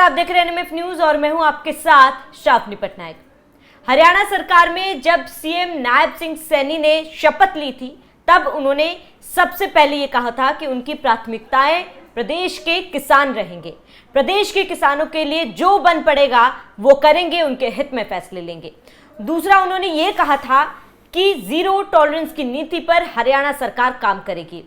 आप देख रहे हैं एनएमएफ न्यूज और मैं हूं आपके साथ शाफनी पटनायक। हरियाणा सरकार में जब सीएम नायब सिंह सैनी ने शपथ ली थी तब उन्होंने सबसे पहले ये कहा था कि उनकी प्राथमिकताएं प्रदेश के किसान रहेंगे। प्रदेश के किसानों के लिए जो बन पड़ेगा वो करेंगे, उनके हित में फैसले लेंगे। दूसरा, उन्होंने ये कहा था कि जीरो टॉलरेंस की नीति पर हरियाणा सरकार काम करेगी।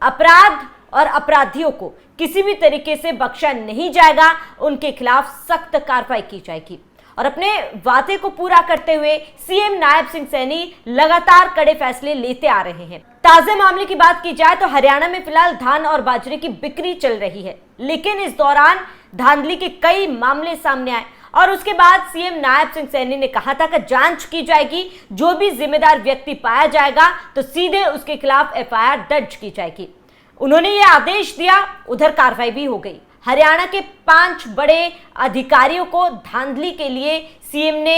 अपराध और अपराधियों को किसी भी तरीके से बख्शा नहीं जाएगा, उनके खिलाफ सख्त कार्रवाई की जाएगी। और अपने वादे को पूरा करते हुए सीएम नायब सिंह सैनी लगातार कड़े फैसले लेते आ रहे हैं। ताजे मामले की बात की जाए तो हरियाणा में फिलहाल धान और बाजरे की बिक्री चल रही है, लेकिन इस दौरान धांधली के कई मामले सामने आए और उसके बाद सीएम नायब सिंह सैनी ने कहा था कि जांच की जाएगी, जो भी जिम्मेदार व्यक्ति पाया जाएगा तो सीधे उसके खिलाफ एफआईआर दर्ज की जाएगी। उन्होंने ये आदेश दिया, उधर कार्रवाई भी हो गई। हरियाणा के 5 बड़े अधिकारियों को धांधली के लिए सीएम ने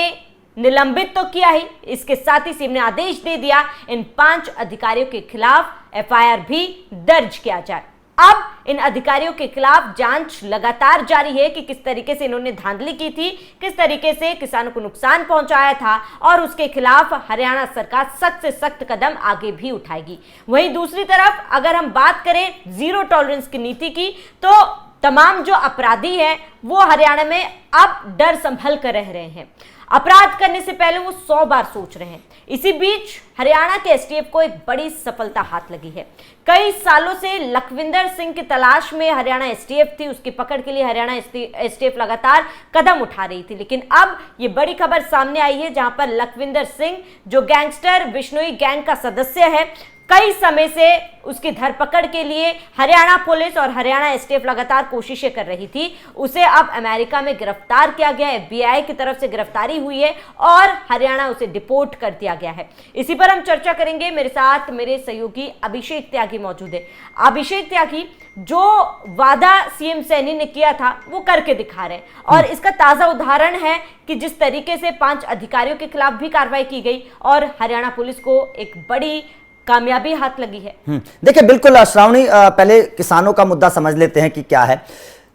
निलंबित तो किया ही, इसके साथ ही सीएम ने आदेश दे दिया इन 5 अधिकारियों के खिलाफ एफआईआर भी दर्ज किया जाए। अब इन अधिकारियों के खिलाफ जांच लगातार जारी है कि किस तरीके से इन्होंने धांधली की थी, किस तरीके से किसानों को नुकसान पहुंचाया था और उसके खिलाफ हरियाणा सरकार सख्त से सख्त कदम आगे भी उठाएगी। वहीं दूसरी तरफ अगर हम बात करें जीरो टॉलरेंस की नीति की, तो तमाम जो अपराधी हैं वो हरियाणा में अब डर संभल कर रह रहे हैं। अपराध करने से पहले वो 100 बार सोच रहे हैं। इसी बीच हरियाणा के एसटीएफ को एक बड़ी सफलता हाथ लगी है। कई सालों से लखविंदर सिंह की तलाश में हरियाणा एसटीएफ थी, उसकी पकड़ के लिए हरियाणा एसटीएफ लगातार कदम उठा रही थी, लेकिन अब ये बड़ी खबर सामने आई है जहां पर लखविंदर सिंह, जो गैंगस्टर बिश्नोई गैंग का सदस्य है, कई समय से उसकी धरपकड़ के लिए हरियाणा पुलिस और हरियाणा एसटीएफ लगातार कोशिशें कर रही थी। उसे अब अमेरिका में गिरफ्तार किया गया, एफबीआई की तरफ से गिरफ्तारी हुई है और हरियाणा उसे डिपोर्ट कर दिया गया है। इसी पर हम चर्चा करेंगे। मेरे साथ मेरे सहयोगी अभिषेक त्यागी मौजूद है। अभिषेक त्यागी, जो वादा सीएम सैनी ने किया था वो करके दिखा रहे हैं और इसका ताजा उदाहरण है कि जिस तरीके से 5 अधिकारियों के खिलाफ भी कार्रवाई की गई और हरियाणा पुलिस को एक बड़ी कामयाबी हाथ लगी है। देखिए, बिल्कुल श्रावणी, पहले किसानों का मुद्दा समझ लेते हैं कि क्या है।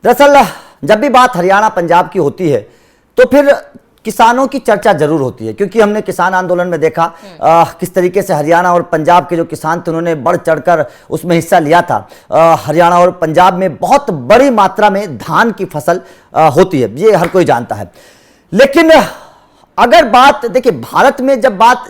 दरअसल जब भी बात हरियाणा पंजाब की होती है तो फिर किसानों की चर्चा जरूर होती है, क्योंकि हमने किसान आंदोलन में देखा किस तरीके से हरियाणा और पंजाब के जो किसान थे उन्होंने बढ़ चढ़कर उसमें हिस्सा लिया था। हरियाणा और पंजाब में बहुत बड़ी मात्रा में धान की फसल होती है, ये हर कोई जानता है। लेकिन अगर बात देखिए, भारत में जब बात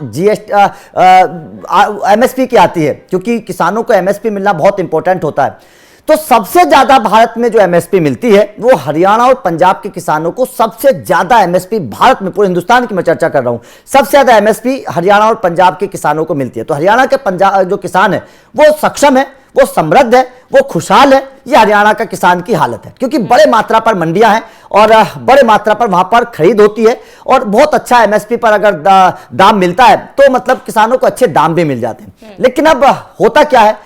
एमएसपी की आती है, क्योंकि किसानों को एमएसपी मिलना बहुत इंपॉर्टेंट होता है, तो सबसे ज्यादा भारत में जो एमएसपी मिलती है वो हरियाणा और पंजाब के किसानों को सबसे ज्यादा एमएसपी भारत में, पूरे हिंदुस्तान की मैं चर्चा कर रहा हूं, सबसे ज्यादा एमएसपी हरियाणा और पंजाब के किसानों को मिलती है। तो हरियाणा के पंजाब जो किसान है वो सक्षम है, वो समृद्ध है, वो खुशहाल है। ये हरियाणा का किसान की हालत है, क्योंकि बड़े मात्रा पर मंडियां हैं और बड़े मात्रा पर वहां पर खरीद होती है और बहुत अच्छा एमएसपी पर अगर दाम मिलता है तो मतलब किसानों को अच्छे दाम भी मिल जाते हैं। लेकिन अब होता क्या है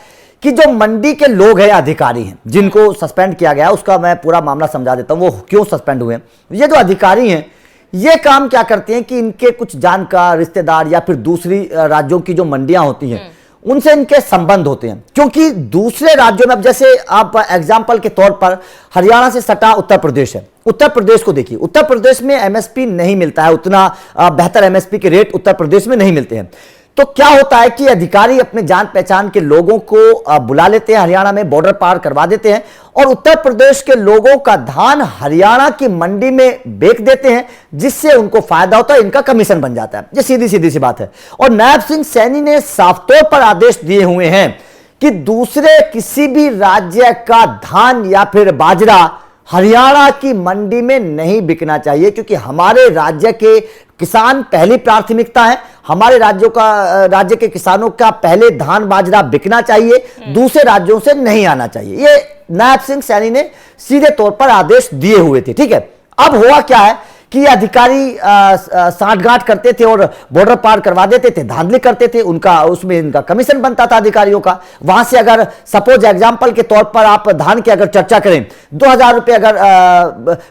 कि जो मंडी के लोग हैं, अधिकारी हैं, जिनको सस्पेंड किया गया, उसका मैं पूरा मामला समझा देता हूं, वो क्यों सस्पेंड हुए। ये जो अधिकारी हैं ये काम क्या करते हैं कि इनके कुछ जानकार, रिश्तेदार या फिर दूसरी राज्यों की जो मंडियां होती हैं उनसे इनके संबंध होते हैं। क्योंकि दूसरे राज्यों में, अब जैसे आप एग्जाम्पल के तौर पर हरियाणा से सटा उत्तर प्रदेश है, उत्तर प्रदेश को देखिए, उत्तर प्रदेश में एमएसपी नहीं मिलता है, उतना बेहतर एमएसपी के रेट उत्तर प्रदेश में नहीं मिलते हैं। तो क्या होता है कि अधिकारी अपने जान पहचान के लोगों को बुला लेते हैं, हरियाणा में बॉर्डर पार करवा देते हैं और उत्तर प्रदेश के लोगों का धान हरियाणा की मंडी में बेच देते हैं, जिससे उनको फायदा होता है, इनका कमीशन बन जाता है। ये सीधी सीधी सी बात है। और नायब सिंह सैनी ने साफ तौर पर आदेश दिए हुए हैं कि दूसरे किसी भी राज्य का धान या फिर बाजरा हरियाणा की मंडी में नहीं बिकना चाहिए, क्योंकि हमारे राज्य के किसान पहली प्राथमिकता है। हमारे राज्य के किसानों का पहले धान बाजरा बिकना चाहिए, दूसरे राज्यों से नहीं आना चाहिए। ये नायब सिंह सैनी ने सीधे तौर पर आदेश दिए हुए थे। ठीक है, अब हुआ क्या है कि अधिकारी सांठगांठ करते थे और बॉर्डर पार करवा देते थे, धांधली करते थे, उनका उसमें इनका कमीशन बनता था अधिकारियों का। वहां से अगर सपोज एग्जांपल के तौर पर आप धान की अगर चर्चा करें, 2000 रुपए अगर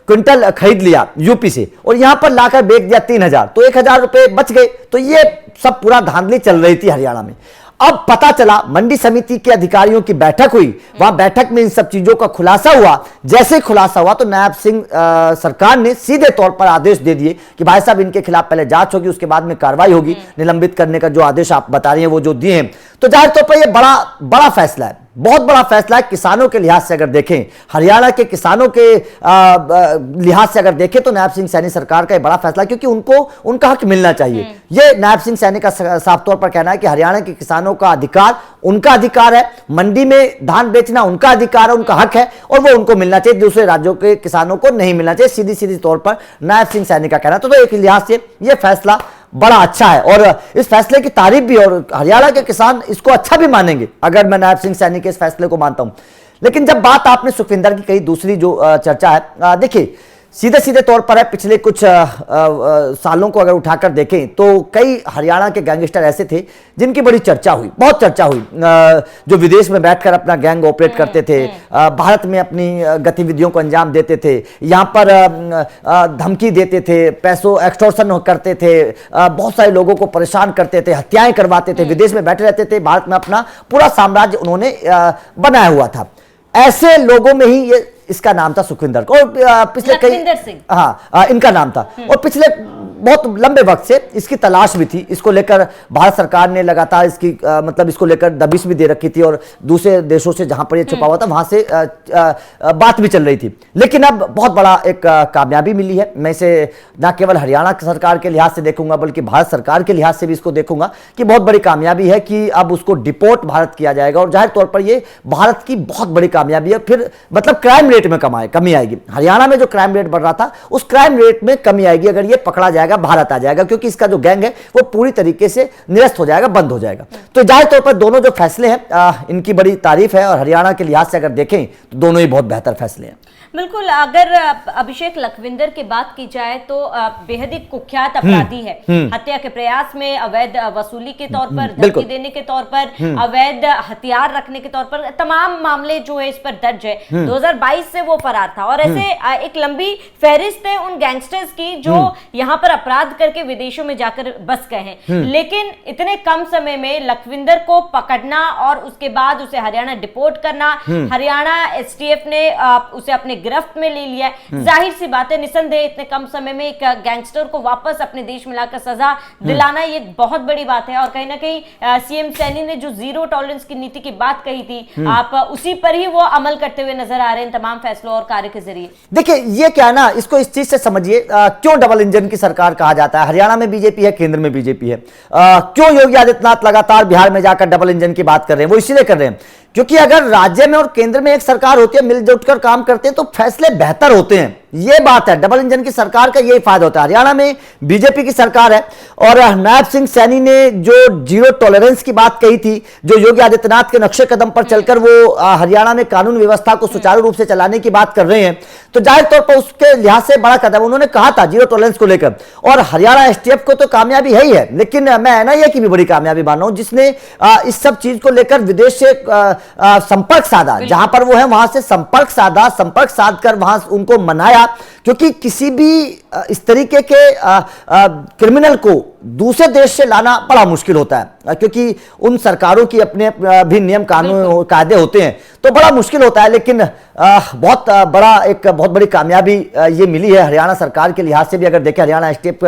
क्विंटल खरीद लिया यूपी से और यहां पर लाकर बेच दिया 3000, तो 1000 रुपए बच गए। तो ये सब पूरा धांधली चल रही थी हरियाणा में। अब पता चला, मंडी समिति के अधिकारियों की बैठक हुई, वहां बैठक में इन सब चीजों का खुलासा हुआ। जैसे खुलासा हुआ तो नायब सिंह सरकार ने सीधे तौर पर आदेश दे दिए कि भाई साहब इनके खिलाफ पहले जांच होगी, उसके बाद में कार्रवाई होगी। निलंबित करने का जो आदेश आप बता रही हैं वो जो दिए हैं, तो जाहिर तौर पर यह बड़ा बड़ा फैसला है, बहुत बड़ा फैसला है। किसानों के लिहाज से अगर देखें, हरियाणा के किसानों के लिहाज से अगर देखें तो नायब सिंह सैनी सरकार का यह बड़ा फैसला है, क्योंकि उनको उनका हक मिलना चाहिए। यह नायब सिंह सैनी का साफ तौर पर कहना है कि हरियाणा के किसानों का अधिकार, उनका अधिकार है, मंडी में धान बेचना उनका अधिकार है, उनका हक है, और वो उनको मिलना चाहिए, दूसरे राज्यों के किसानों को नहीं मिलना चाहिए। सीधी सीधी तौर पर नायब सिंह सैनी का कहना है। तो एक लिहाज से यह फैसला बड़ा अच्छा है और इस फैसले की तारीफ भी, और हरियाणा के किसान इसको अच्छा भी मानेंगे अगर मैं नायब सिंह सैनी के इस फैसले को मानता हूं। लेकिन जब बात आपने सुखविंदर की कही, दूसरी जो चर्चा है, देखिए सीधे सीधे तौर पर है, पिछले कुछ सालों को अगर उठाकर देखें तो कई हरियाणा के गैंगस्टर ऐसे थे जिनकी बड़ी चर्चा हुई, बहुत चर्चा हुई, जो विदेश में बैठकर अपना गैंग ऑपरेट करते थे, भारत में अपनी गतिविधियों को अंजाम देते थे, यहाँ पर धमकी देते थे, पैसों एक्सटॉर्शन करते थे, बहुत सारे लोगों को परेशान करते थे, हत्याएं करवाते थे, विदेश में बैठे रहते थे, भारत में अपना पूरा साम्राज्य उन्होंने बनाया हुआ था। ऐसे लोगों में ही ये इसका नाम था सुखविंदर को, और पिछले कई इनका नाम था, और पिछले बहुत लंबे वक्त से इसकी तलाश भी थी। इसको लेकर भारत सरकार ने लगातार इसकी मतलब इसको लेकर दबिश भी दे रखी थी, और दूसरे देशों से जहां पर ये छुपा हुआ था वहां से बात भी चल रही थी। लेकिन अब बहुत बड़ा एक कामयाबी मिली है। मैं इसे न केवल हरियाणा सरकार के लिहाज से देखूंगा बल्कि भारत सरकार के लिहाज से भी इसको देखूंगा कि बहुत बड़ी कामयाबी है कि अब उसको डिपोर्ट भारत किया जाएगा, और जाहिर तौर पर यह भारत की बहुत बड़ी कामयाबी है। फिर मतलब क्राइम रेट में कमी आएगी। हरियाणा में जो क्राइम रेट बढ़ रहा था उस क्राइम रेट में कमी आएगी अगर ये पकड़ा जाएगा, भारत आ जाएगा, क्योंकि इसका जो गैंग है वो पूरी तरीके से निरस्त हो जाएगा, बंद हो जाएगा। तो जाहिर तौर पर दोनों जो फैसले हैं इनकी बड़ी तारीफ है, और हरियाणा के लिहाज से अगर देखें तो दोनों ही बहुत बेहतर फैसले हैं। बिल्कुल। अगर अभिषेक लखविंदर की बात की जाए तो बेहद ही कुख्यात अपराधी है। हत्या के प्रयास में, अवैध वसूली के तौर पर, धमकी देने के तौर पर, अवैध हथियार रखने के तौर पर, तमाम मामले जो है इस पर दर्ज है। 2022 से वो फरार था, और ऐसे एक लंबी फहरिस्त है उन गैंगस्टर्स की जो यहाँ पर अपराध करके विदेशों में जाकर बस गए हैं। लेकिन इतने कम समय में लखविंदर को पकड़ना और उसके बाद उसे हरियाणा डिपोर्ट करना, हरियाणा एसटीएफ ने उसे अपने गिरफ्त में ले लिया। जाहिर सी बात है, निसंदेह इतने कम समय में एक गैंगस्टर को वापस अपने देश में लाकर सजा दिलाना ये बहुत बड़ी बात है। और कहीं ना कहीं सीएम सैनी ने जो जीरो टॉलरेंस की नीति की बात कही थी, आप उसी पर ही वो अमल करते हुए नजर आ रहे हैं तमाम फैसलों और कार्य के जरिए। देखिए ये क्या है ना, इसको इस चीज से समझिए, क्यों डबल इंजन की सरकार कहा जाता है। हरियाणा में बीजेपी है, केंद्र में बीजेपी है। क्यों योगी आदित्यनाथ लगातार बिहार में जाकर डबल इंजन की बात कर रहे हैं? वो इसलिए कर रहे हैं क्योंकि अगर राज्य में और केंद्र में एक सरकार होती है, मिलजुल कर काम करते हैं तो फैसले बेहतर होते हैं। ये बात है, डबल इंजन की सरकार का यही फायदा होता है। हरियाणा में बीजेपी की सरकार है, और नायब सिंह सैनी ने जो जीरो टॉलरेंस की बात कही थी, जो योगी आदित्यनाथ के नक्शे कदम पर चलकर वो हरियाणा में कानून व्यवस्था को सुचारू रूप से चलाने की बात कर रहे हैं, तो जाहिर तौर पर उसके लिहाज से बड़ा कदम उन्होंने कहा था जीरो टॉलरेंस को लेकर। और हरियाणा एसटीएफ को तो कामयाबी है ही है, लेकिन मैं एनआईए की भी बड़ी कामयाबी मान रहा हूं, जिसने इस सब चीज को लेकर विदेश से संपर्क साधा, जहां पर वो है वहां से संपर्क साध कर वहां उनको मनाया, क्योंकि किसी भी इस तरीके के क्रिमिनल को दूसरे देश से लाना बड़ा मुश्किल होता है, क्योंकि उन सरकारों की अपने भी नियम कानून कायदे होते हैं, तो बड़ा मुश्किल होता है। लेकिन बहुत बड़ी कामयाबी ये मिली है हरियाणा सरकार के लिहाज से भी। अगर देखें हरियाणा एसटीएफ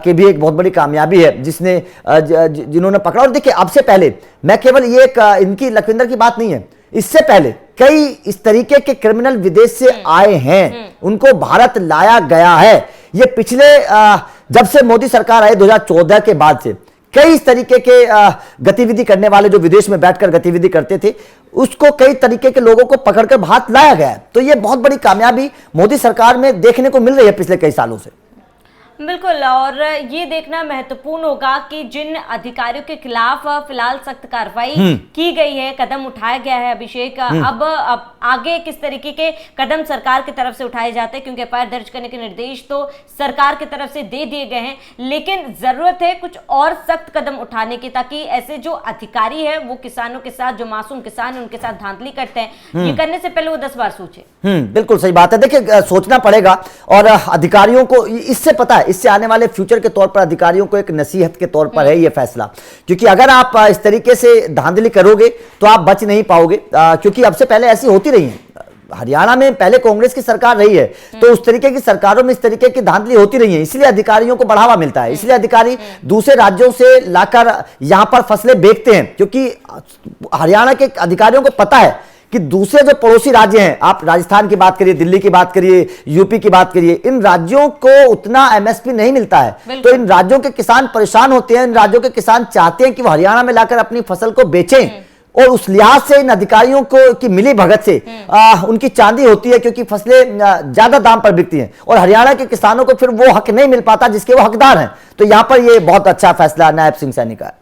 की भी एक बहुत बड़ी कामयाबी है जिसने जिन्होंने पकड़ा। और देखिए अब से पहले मैं केवल ये इनकी लखविंदर की बात नहीं है, इससे पहले कई इस तरीके के क्रिमिनल विदेश से आए हैं, उनको भारत लाया गया है। ये पिछले जब से मोदी सरकार आई 2014 के बाद से कई इस तरीके के गतिविधि करने वाले जो विदेश में बैठकर गतिविधि करते थे, उसको कई तरीके के लोगों को पकड़कर भारत लाया गया है। तो ये बहुत बड़ी कामयाबी मोदी सरकार में देखने को मिल रही है पिछले कई सालों से। बिल्कुल। और ये देखना महत्वपूर्ण होगा कि जिन अधिकारियों के खिलाफ फिलहाल सख्त कार्रवाई की गई है, कदम उठाया गया है अभिषेक, अब आगे किस तरीके के कदम सरकार की तरफ से उठाए जाते हैं, क्योंकि एफआईआर दर्ज करने के निर्देश तो सरकार की तरफ से दे दिए गए हैं, लेकिन जरूरत है कुछ और सख्त कदम उठाने की, ताकि ऐसे जो अधिकारी है वो किसानों के साथ, जो मासूम किसान है उनके साथ धांधली करते हैं, ये करने से पहले वो 10 बार सोचे। बिल्कुल सही बात है। देखिए सोचना पड़ेगा, और अधिकारियों को इससे पता है, इससे आने वाले फ्यूचर के तौर पर अधिकारियों को एक नसीहत के तौर पर है ये फैसला, क्योंकि अगर आप इस तरीके से धांधली करोगे तो आप बच नहीं पाओगे, क्योंकि अब से पहले ऐसी होती रही है। हरियाणा में पहले कांग्रेस की सरकार रही है, तो उस तरीके की सरकारों में इस तरीके की धांधली होती रही है, इसलिए अधिकारियों को बढ़ावा मिलता है, इसलिए अधिकारी दूसरे राज्यों से लाकर यहां पर फसलें बेचते हैं, क्योंकि हरियाणा के अधिकारियों को पता है कि दूसरे जो पड़ोसी राज्य हैं, आप राजस्थान की बात करिए, दिल्ली की बात करिए, यूपी की बात करिए, इन राज्यों को उतना एमएसपी नहीं मिलता है, तो इन राज्यों के किसान परेशान होते हैं, इन राज्यों के किसान चाहते हैं कि वो हरियाणा में लाकर अपनी फसल को बेचें, और उस लिहाज से इन अधिकारियों को की मिली भगत से उनकी चांदी होती है, क्योंकि फसलें ज्यादा दाम पर बिकती हैं और हरियाणा के किसानों को फिर वो हक नहीं मिल पाता जिसके वो हकदार हैं। तो यहां पर ये बहुत अच्छा फैसला नायब सिंह सैनी का है।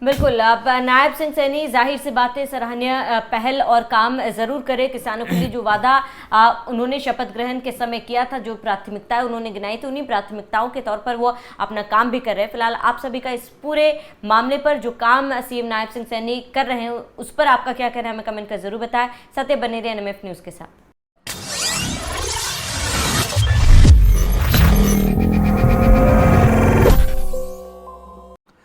बिल्कुल, अब नायब सिंह सैनी जाहिर सी बात है सराहनीय पहल और काम जरूर करे। किसानों के लिए जो वादा उन्होंने शपथ ग्रहण के समय किया था, जो प्राथमिकताएं उन्होंने गिनाई थी, उन्हीं प्राथमिकताओं के तौर पर वो अपना काम भी कर रहे हैं। फिलहाल आप सभी का इस पूरे मामले पर जो काम सीएम नायब सिंह सैनी कर रहे हैं उस पर आपका क्या कहना है, हमें कमेंट कर जरूर बताएं। सत्य बने रहे NMF न्यूज के साथ।